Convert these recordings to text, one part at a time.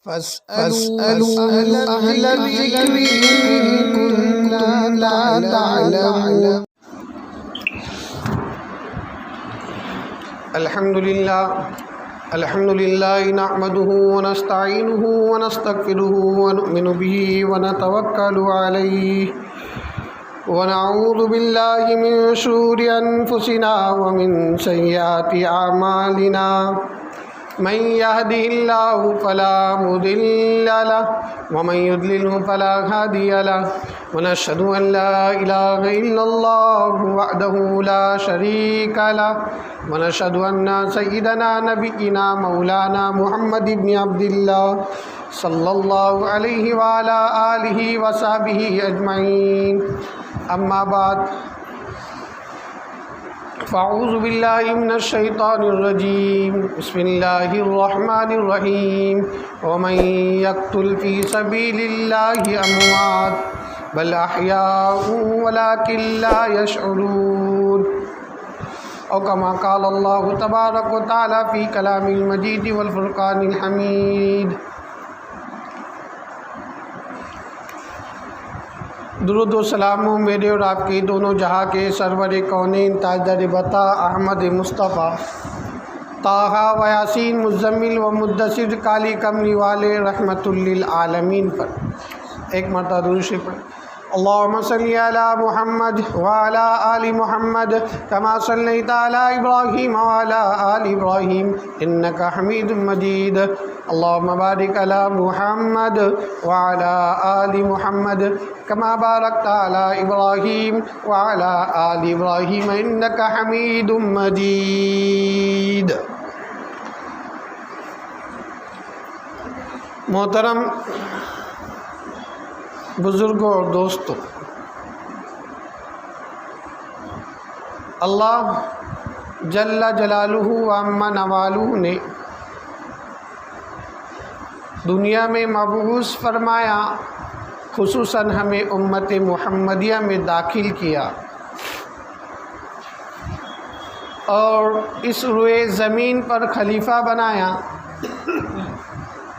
فاسألوا أهل الذكر إن كنتم لا تعلمون. الحمد لله نحمده ونستعينه ونستغفره ونؤمن به ونتوكل عليه ونعوذ بالله من شرور أنفسنا ومن سيئات أعمالنا. من يهده الله فلا مضل له ومن يضلل فلا هادي له. ونشهد أن لا إله إلا الله وحده لا شريك له. ونشهد أن سيدنا نبينا مولانا محمد بن عبد الله صلى الله عليه وعلى آله وصحبه أجمعين. أما بعد، فاعوذ باللہ من الشیطان الرجیم. بسم اللہ الرحمن الرحیم. ومن یقتل فی سبیل اللہ اموات بل احیاء ولکن لا یشعرون. او کما قال اللہ تبارک و تعالی فی کلام المجید والفرقان الحمید. درود و سلام ہو میرے اور آپ کے دونوں جہاں کے سرور کونین تاجدار بتا احمد مصطفیٰ طٰہٰ و یاسین مزمل و مدثر کالی کملی والے رحمت للعالمین پر ایک مرتبہ درود شریف پڑھیں. اللہم صلی علی محمد وعلی آل محمد کما صلیت علی ابراہیم وعلی آل ابراہیم انکا حمید مجید. اللہم بارک علی محمد وعلی آل محمد کما بارکت علی ابراہیم وعلی آل ابراہیم انکا حمید مجید. محترم بزرگوں اور دوستوں، اللہ جل جلالہ و عم نوالہ نے دنیا میں مبعوث فرمایا، خصوصاً ہمیں امت محمدیہ میں داخل کیا اور اس روئے زمین پر خلیفہ بنایا.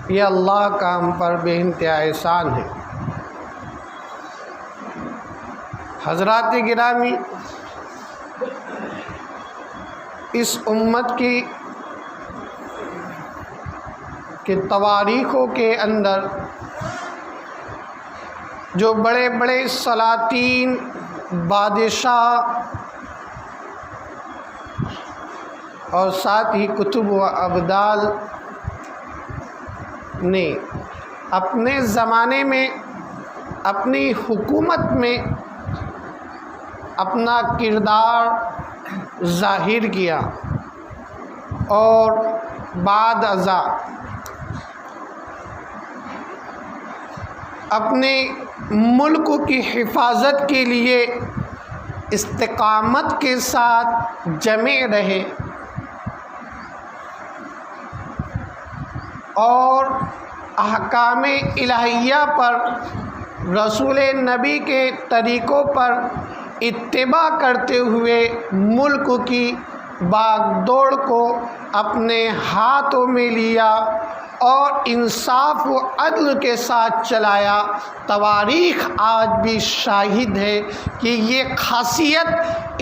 یہ اللہ کا ہم پر بے انتہا احسان ہے. حضرات گرامی، اس امت کی تواریخوں کے اندر جو بڑے بڑے سلاطین، بادشاہ اور ساتھ ہی کتب و ابدال نے اپنے زمانے میں اپنی حکومت میں اپنا کردار ظاہر کیا اور بعد ازاں اپنے ملک کی حفاظت کے لیے استقامت کے ساتھ جمع رہے اور احکام الہیہ پر، رسول نبی کے طریقوں پر اتباع کرتے ہوئے ملک کی باغ دوڑ کو اپنے ہاتھوں میں لیا اور انصاف و عدل کے ساتھ چلایا. تواریخ آج بھی شاہد ہے کہ یہ خاصیت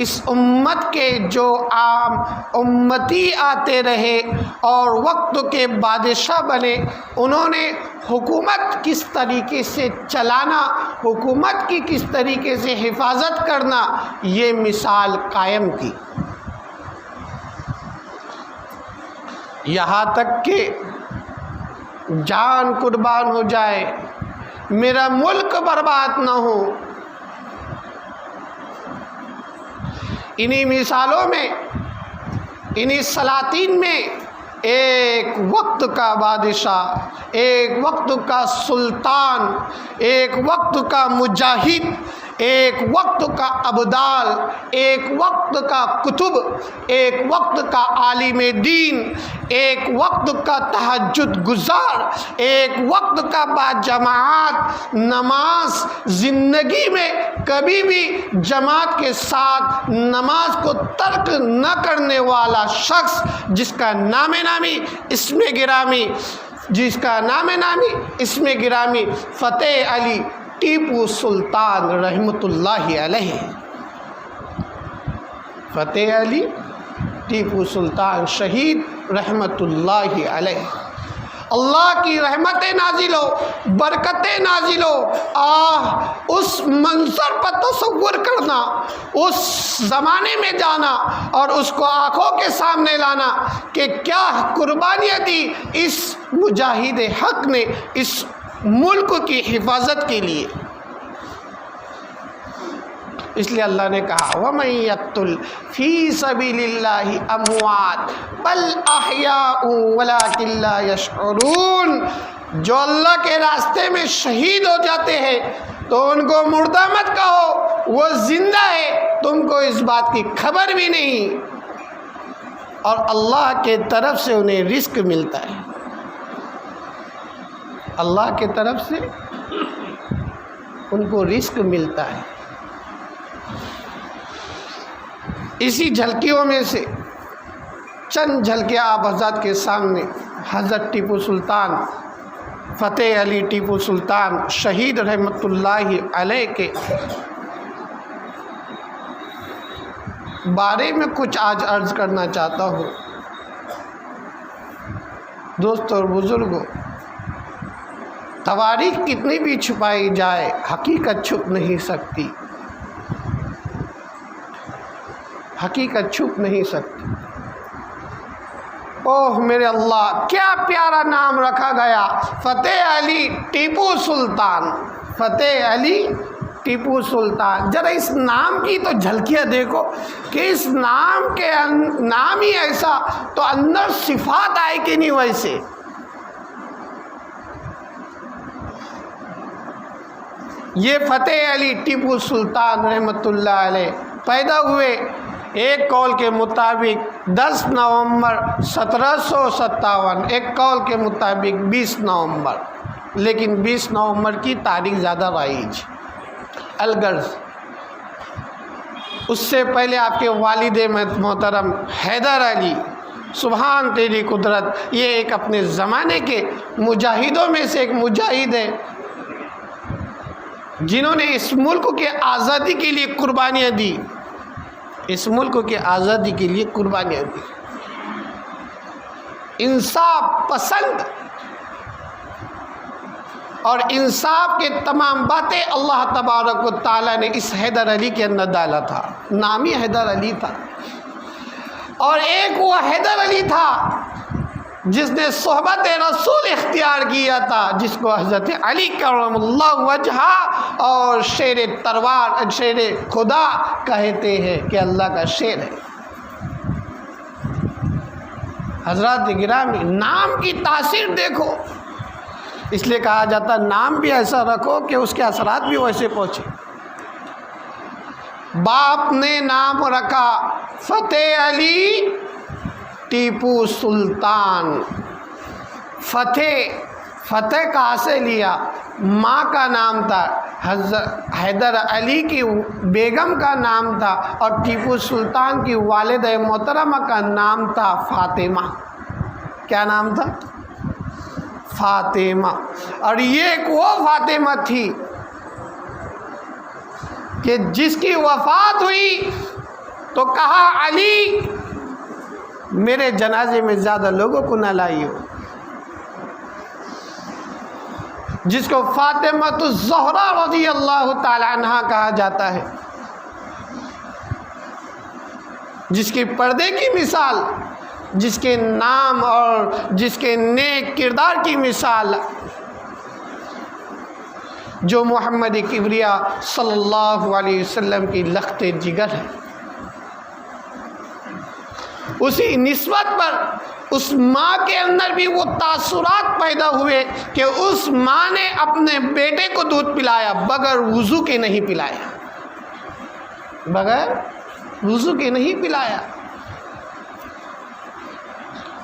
اس امت کے جو عام امتی آتے رہے اور وقت کے بادشاہ بنے، انہوں نے حکومت کس طریقے سے چلانا، حکومت کی کس طریقے سے حفاظت کرنا، یہ مثال قائم کی. یہاں تک کہ جان قربان ہو جائے، میرا ملک برباد نہ ہو. انہی مثالوں میں، انہی سلاطین میں ایک وقت کا بادشاہ، ایک وقت کا سلطان، ایک وقت کا مجاہد، ایک وقت کا ابدال، ایک وقت کا کتب، ایک وقت کا عالم دین، ایک وقت کا تہجد گزار، ایک وقت کا باجماعت نماز، زندگی میں کبھی بھی جماعت کے ساتھ نماز کو ترک نہ کرنے والا شخص، جس کا نام نامی، اسم گرامی جس کا نام نامی اسم گرامی فتح علی ٹیپو سلطان رحمۃ اللہ علیہ، فتح علی ٹیپو سلطان شہید رحمۃ اللہ علیہ۔ اللہ کی رحمتیں نازل ہو، برکتیں نازل ہو۔ اس منظر پر تصور کرنا، اس زمانے میں جانا اور اس کو آنکھوں کے سامنے لانا کہ کیا قربانیاں دی اس مجاہد حق نے اس ملک کی حفاظت کے لیے۔ اس لیے اللہ نے کہا وَمَن يَقْتُلْ فِي سَبِيلِ اللَّهِ أَمْوَاتٌ بَلْ أَحْيَاءٌ وَلَٰكِن لَّا يَشْعُرُونَ، جو اللہ کے راستے میں شہید ہو جاتے ہیں تو ان کو مردہ مت کہو، وہ زندہ ہے، تم کو اس بات کی خبر بھی نہیں، اور اللہ کے طرف سے انہیں رزق ملتا ہے، اللہ کے طرف سے ان کو رزق ملتا ہے۔ اسی جھلکیوں میں سے چند جھلکیاں آپ حضرات کے سامنے حضرت ٹیپو سلطان فتح علی ٹیپو سلطان شہید رحمۃ اللہ علیہ کے بارے میں کچھ آج عرض کرنا چاہتا ہوں۔ دوستو اور بزرگوں، تواریخ کتنی بھی چھپائی جائے حقیقت چھپ نہیں سکتی، حقیقت چھپ نہیں سکتی۔ اوہ میرے اللہ، کیا پیارا نام رکھا گیا، فتح علی ٹیپو سلطان، فتح علی ٹیپو سلطان۔ ذرا اس نام کی تو جھلکیاں دیکھو کہ اس نام کے نام ہی ایسا تو اندر صفات آئے کہ نہیں ویسے۔ یہ فتح علی ٹیپو سلطان رحمۃ اللہ علیہ پیدا ہوئے ایک قول کے مطابق 10 نومبر 1757، ایک قول کے مطابق 20 نومبر، لیکن 20 نومبر کی تاریخ زیادہ رائج الغرض۔ اس سے پہلے آپ کے والد محترم حیدر علی، سبحان تیری قدرت، یہ ایک اپنے زمانے کے مجاہدوں میں سے ایک مجاہد ہے جنہوں نے اس ملک کے آزادی کے لیے قربانیاں دی، اس ملک کی آزادی کے لیے قربانیاں دی، انصاف پسند اور انصاف کے تمام باتیں اللہ تبارک و تعالیٰ نے اس حیدر علی کے اندر ڈالا تھا۔ نام ہی حیدر علی تھا، اور ایک وہ حیدر علی تھا جس نے صحبت رسول اختیار کیا تھا، جس کو حضرت علی کرم اللہ وجہہ اور شیر تروار، شیر خدا کہتے ہیں کہ اللہ کا شیر ہے۔ حضرات گرامی، نام کی تاثیر دیکھو، اس لیے کہا جاتا نام بھی ایسا رکھو کہ اس کے اثرات بھی ویسے پہنچے۔ باپ نے نام رکھا فتح علی ٹیپو سلطان۔ فتح کہاں سے لیا؟ ماں کا نام تھا، حضرت حیدر علی کی بیگم کا نام تھا، اور ٹیپو سلطان کی والد محترمہ کا نام تھا فاطمہ۔ کیا نام تھا؟ فاطمہ۔ اور یہ ایک وہ فاطمہ تھی کہ جس کی وفات ہوئی تو کہا علی میرے جنازے میں زیادہ لوگوں کو نہ لائیو، جس کو فاطمہ الزہرا رضی اللہ تعالی عنہا کہا جاتا ہے، جس کی پردے کی مثال، جس کے نام اور جس کے نیک کردار کی مثال جو محمد کبریا صلی اللہ علیہ وسلم کی لخت جگر ہے۔ اسی نسبت پر اس ماں کے اندر بھی وہ تاثرات پیدا ہوئے کہ اس ماں نے اپنے بیٹے کو دودھ پلایا بغیر وضو کے نہیں پلایا، بغیر وضو کے نہیں پلایا،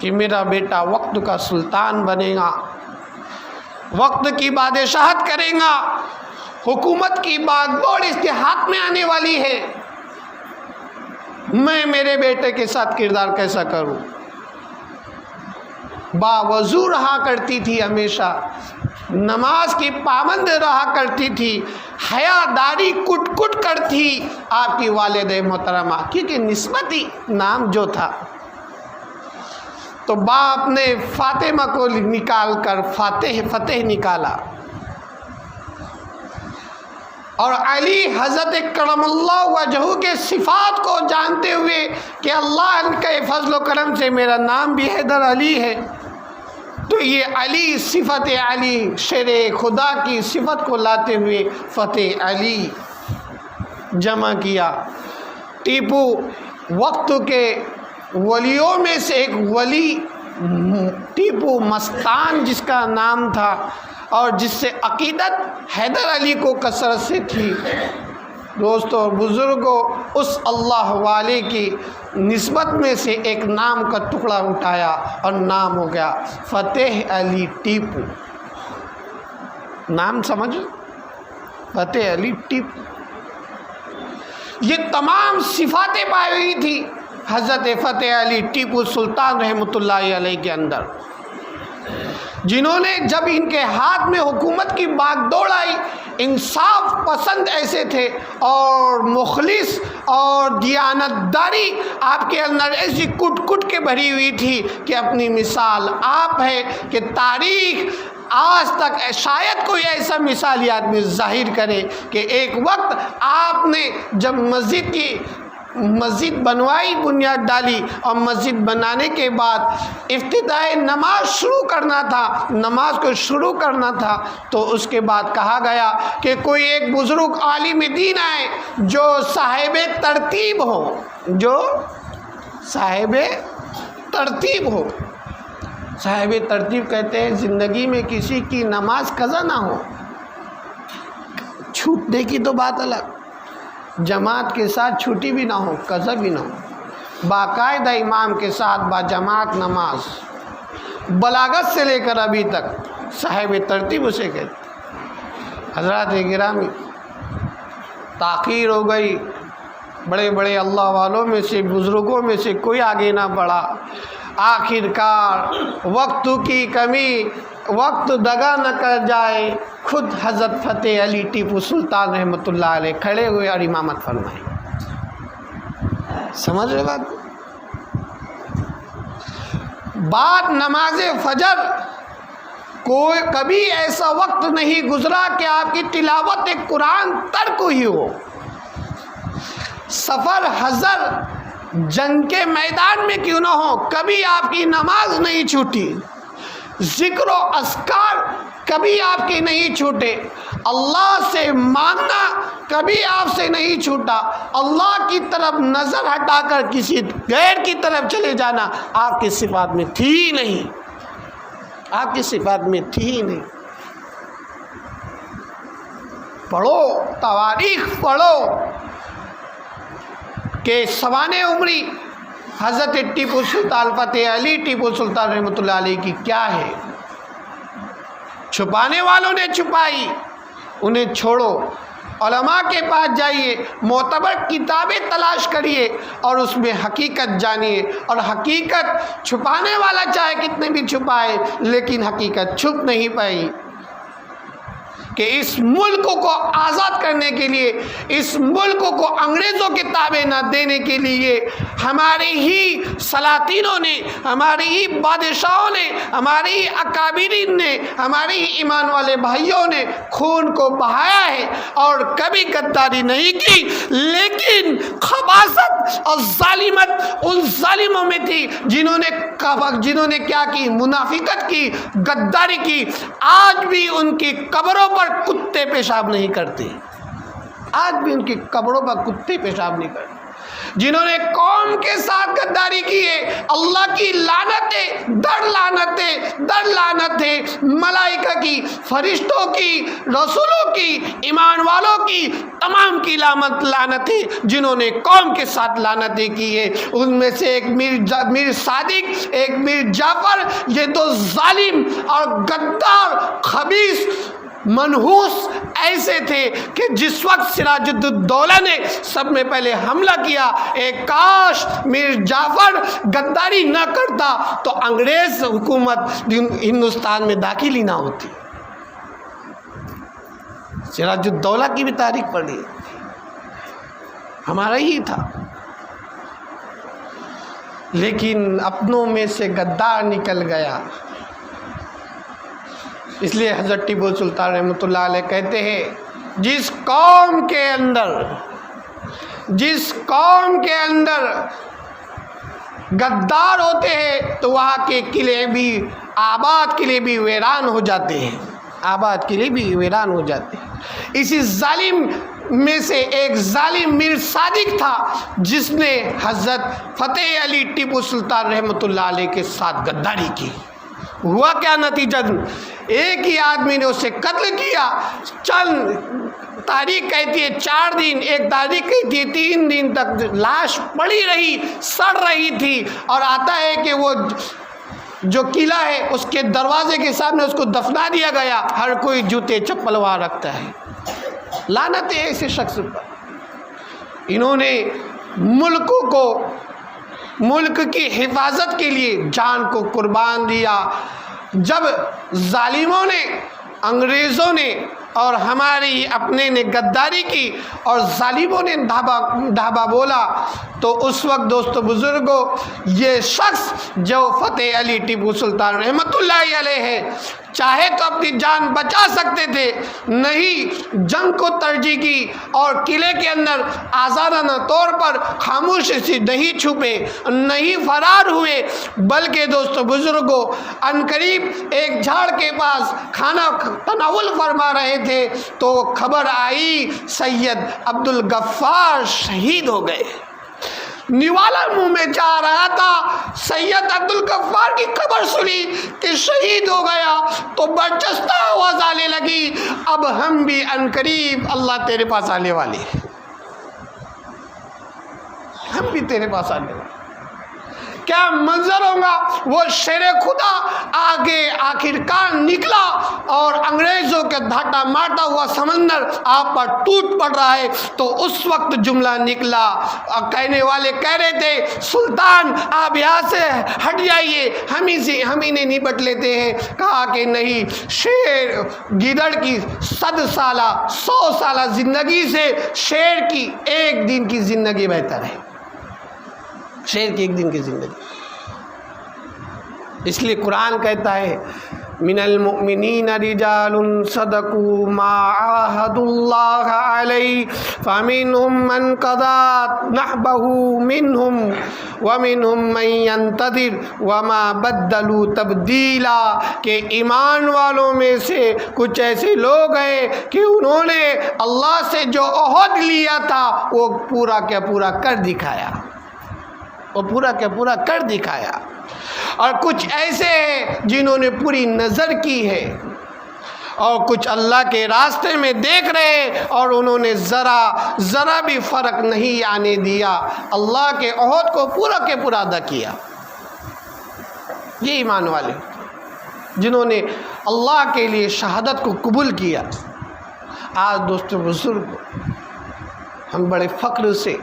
کہ میرا بیٹا وقت کا سلطان بنے گا، وقت کی بادشاہت کرے گا، حکومت کی بات بوڑ اس کے ہاتھ میں آنے والی ہے، میں میرے بیٹے کے ساتھ کردار کیسا کروں۔ باوضو رہا کرتی تھی، ہمیشہ نماز کی پابند رہا کرتی تھی، حیا داری کٹ کٹ کر تھی آپ کی والد محترمہ، کیونکہ نسبتی نام جو تھا۔ تو باپ نے فاطمہ کو نکال کر فتح نکالا، اور علی حضرت کرم اللہ وجہہ کے صفات کو جانتے ہوئے کہ اللہ کے فضل و کرم سے میرا نام بھی حیدر علی ہے، تو یہ علی صفت علی شیر خدا کی صفت کو لاتے ہوئے فتح علی جمع کیا۔ ٹیپو وقت کے ولیوں میں سے ایک ولی ٹیپو مستان جس کا نام تھا، اور جس سے عقیدت حیدر علی کو کثرت سے تھی۔ دوستو اور بزرگوں، اس اللہ والے کی نسبت میں سے ایک نام کا ٹکڑا اٹھایا اور نام ہو گیا فتح علی ٹیپو۔ نام سمجھ، فتح علی ٹیپو۔ یہ تمام صفاتیں پائی ہوئی تھی حضرت فتح علی ٹیپو سلطان رحمۃ اللہ علیہ کے اندر، جنہوں نے جب ان کے ہاتھ میں حکومت کی باغ دوڑ آئی، انصاف پسند ایسے تھے اور مخلص اور دیانتداری آپ کے اندر ایسی کٹ کٹ کے بھری ہوئی تھی کہ اپنی مثال آپ ہے کہ تاریخ آج تک شاید کوئی ایسا مثالی آدمی ظاہر کرے کہ ایک وقت آپ نے جب مسجد بنوائی، بنیاد ڈالی، اور مسجد بنانے کے بعد افتتاح نماز شروع کرنا تھا، نماز کو شروع کرنا تھا، تو اس کے بعد کہا گیا کہ کوئی ایک بزرگ عالم دین آئے جو صاحب ترتیب ہو، جو صاحب ترتیب ہو۔ صاحب ترتیب کہتے ہیں زندگی میں کسی کی نماز قضا نہ ہو، چھوٹنے کی تو بات الگ، جماعت کے ساتھ چھٹی بھی نہ ہو، قضا بھی نہ ہو، باقاعدہ امام کے ساتھ با جماعت نماز، بلاغت سے لے کر ابھی تک صاحب ترتیب اسے کہتے۔ حضرات گرامی، تاخیر ہو گئی، بڑے بڑے اللہ والوں میں سے، بزرگوں میں سے کوئی آگے نہ بڑھا، آخر کار وقت کی کمی، وقت دگا نہ کر جائے، خود حضرت فتح علی ٹیپو سلطان رحمۃ اللہ علیہ کھڑے ہوئے اور امامت فرمائی۔ سمجھ رہے بات نماز فجر کوئی کبھی ایسا وقت نہیں گزرا کہ آپ کی تلاوت قرآن ترک ہوئی ہو، سفر حضر جنگ کے میدان میں کیوں نہ ہو، کبھی آپ کی نماز نہیں چھوٹی، ذکر و اذکار کبھی آپ کی نہیں چھوٹے، اللہ سے مانگنا کبھی آپ سے نہیں چھوٹا، اللہ کی طرف نظر ہٹا کر کسی غیر کی طرف چلے جانا آپ کی صفات میں تھی ہی نہیں، آپ کی صفات میں تھی ہی نہیں۔ پڑھو تواریخ، پڑھو کہ سوانح عمری حضرت ٹیپو سلطان فتح علی ٹیپو سلطان رحمۃ اللہ علیہ کی کیا ہے۔ چھپانے والوں نے چھپائی، انہیں چھوڑو، علماء کے پاس جائیے، معتبر کتابیں تلاش کریے اور اس میں حقیقت جانیے، اور حقیقت چھپانے والا چاہے کتنے بھی چھپائے لیکن حقیقت چھپ نہیں پائی۔ کہ اس ملک کو آزاد کرنے کے لیے، اس ملک کو انگریزوں کے تابع نہ دینے کے لیے ہمارے ہی سلاطینوں نے، ہمارے ہی بادشاہوں نے، ہمارے ہی اکابرین نے، ہمارے ہی ایمان والے بھائیوں نے خون کو بہایا ہے اور کبھی غداری نہیں کی، لیکن خباثت اور ظالمت ان ظالموں میں تھی جنہوں نے کیا کی، منافقت کی، غداری کی۔ آج بھی ان کی قبروں پر کتے پیشاب نہیں کرتے، آج بھی ان کی قبروں پر کتے پیشاب نہیں کرتے۔ جنہوں نے قوم کے ساتھ غداری کی ہے، اللہ کی لعنتیں در لعنتیں در لعنتیں، ملائکہ کی، فرشتوں کی، رسولوں کی، ایمان والوں کی، تمام کی لعنتیں جنہوں نے قوم کے ساتھ لعنتیں کی ہے۔ ان میں سے ایک میر صادق، ایک میر جعفر، یہ دو ظالم اور غدار خبیث منحوس ایسے تھے کہ جس وقت سراج الدولہ نے سب میں پہلے حملہ کیا، ایک کاش میر جعفر غداری نہ کرتا تو انگریز حکومت ہندوستان میں داخل ہی نہ ہوتی۔ سراج الدولہ کی بھی تاریخ پڑھی، ہمارا ہی تھا، لیکن اپنوں میں سے غدار نکل گیا۔ اس لیے حضرت ٹیپو سلطان رحمۃ اللہ علیہ کہتے ہیں جس قوم کے اندر غدار ہوتے ہیں تو وہاں کے قلعے بھی آباد قلعے بھی ویران ہو جاتے ہیں، آباد قلعے بھی ویران ہو جاتے ہیں۔ اسی ظالم میں سے ایک ظالم میر صادق تھا جس نے حضرت فتح علی ٹیپو سلطان رحمۃ اللہ علیہ کے ساتھ غداری کی۔ ہوا کیا نتیجہ؟ ایک ہی آدمی نے اسے قتل کیا۔ چند تاریخ کہتی ہے 4 دن، ایک تاریخ کہتی ہے 3 دن تک لاش پڑی رہی، سڑ رہی تھی، اور آتا ہے کہ وہ جو قلعہ ہے اس کے دروازے کے سامنے اس کو دفنا دیا گیا۔ ہر کوئی جوتے چپل وہاں رکھتا ہے۔ لعنت ہے ایسے شخص پر۔ انہوں نے ملک کی حفاظت کے لیے جان کو قربان دیا۔ جب ظالموں نے، انگریزوں نے اور ہماری اپنے نے غداری کی اور ظالموں نے دھابا بولا، تو اس وقت دوستو بزرگوں یہ شخص جو فتح علی ٹیپو سلطان رحمۃ اللہ علیہ ہے، چاہے تو اپنی جان بچا سکتے تھے، نہیں جنگ کو ترجیح کی اور قلعے کے اندر آزادانہ طور پر خاموشی سے نہیں چھپے، نہیں فرار ہوئے، بلکہ دوستو بزرگوں عنقریب ایک جھاڑ کے پاس کھانا تناول فرما رہے تھے تو خبر آئی سید عبدالغفار شہید ہو گئے۔ نوالا منہ میں جا رہا تھا، سید عبدالغفار کی خبر سنی کہ شہید ہو گیا تو برجستہ آواز آنے لگی، اب ہم بھی عنقریب اللہ تیرے پاس آنے والے، ہم بھی تیرے پاس آنے والے۔ کیا منظر ہوگا؟ وہ شیر خدا آگے آخرکار نکلا اور انگریزوں کے دھاٹا مارتا ہوا سمندر آپ پر ٹوٹ پڑ رہا ہے، تو اس وقت جملہ نکلا، کہنے والے کہہ رہے تھے سلطان آپ یہاں سے ہٹ جائیے، ہم انہیں نپٹ لیتے ہیں۔ کہا کہ نہیں، شیر گیدڑ کی 100 سالہ زندگی سے شیر کی 1 دن کی زندگی بہتر ہے، شیر کی 1 دن کی زندگی۔ اس لیے قرآن کہتا ہے من المؤمنین رجال صدقوا ما عاهدوا اللہ علیہ فمنهم من قضى نحبه منهم ومنهم من ينتظر وما بدلوا تبدیلا، کہ ایمان والوں میں سے کچھ ایسے لوگ ہیں کہ انہوں نے اللہ سے جو عہد لیا تھا وہ پورا کیا پورا کر دکھایا، وہ پورا کیا پورا کر دکھایا، اور کچھ ایسے ہیں جنہوں نے پوری نظر کی ہے، اور کچھ اللہ کے راستے میں دیکھ رہے اور انہوں نے ذرا بھی فرق نہیں آنے دیا، اللہ کے عہد کو پورا کے پورا ادا کیا۔ یہ ایمان والے جنہوں نے اللہ کے لیے شہادت کو قبول کیا۔ آج دوستو بزرگ ہم بڑے فخر سے،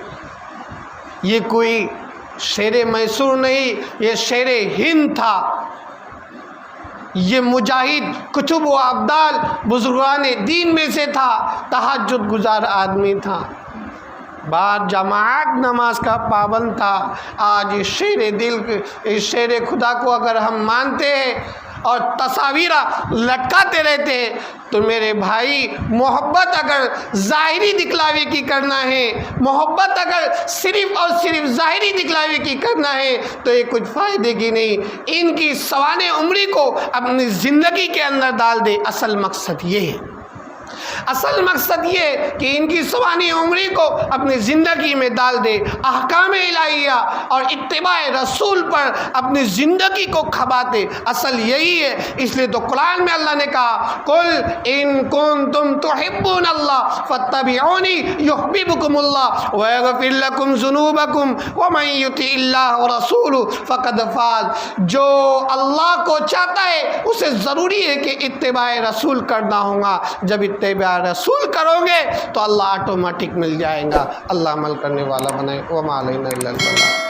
یہ کوئی شیر میسور نہیں، یہ شیر ہند تھا، یہ مجاہد کتب و ابدال بزرگان دین میں سے تھا، تہجد گزار آدمی تھا، بعد جماعت نماز کا پابند تھا۔ آج اس شیر خدا کو اگر ہم مانتے ہیں اور تصاویر لٹکاتے رہتے ہیں تو میرے بھائی، محبت اگر ظاہری دکھلاوے کی کرنا ہے، محبت اگر صرف اور صرف ظاہری دکھلاوے کی کرنا ہے تو یہ کچھ فائدے کی نہیں۔ ان کی سوانح عمری کو اپنی زندگی کے اندر ڈال دے، اصل مقصد یہ ہے، اصل مقصد یہ کہ ان کی سوانی عمری کو اپنی زندگی میں ڈال دے، احکام الہیہ اور اتباع رسول پر اپنی زندگی کو کھپا دے، اصل یہی ہے۔ اس لیے تو قرآن میں اللہ نے کہا قل ان کنتم تحبون اللہ فاتبعونی یحببکم اللہ ویغفر لکم ذنوبکم ومن یطع اللہ ورسولہ فقد فاز۔ جو اللہ کو چاہتا ہے اسے ضروری ہے کہ اتباع رسول کرنا ہوگا، جب اتباع رسول کرو گے تو اللہ آٹومیٹک مل جائے گا۔ اللہ عمل کرنے والا بنائے۔ وما علینا الا البلاغ۔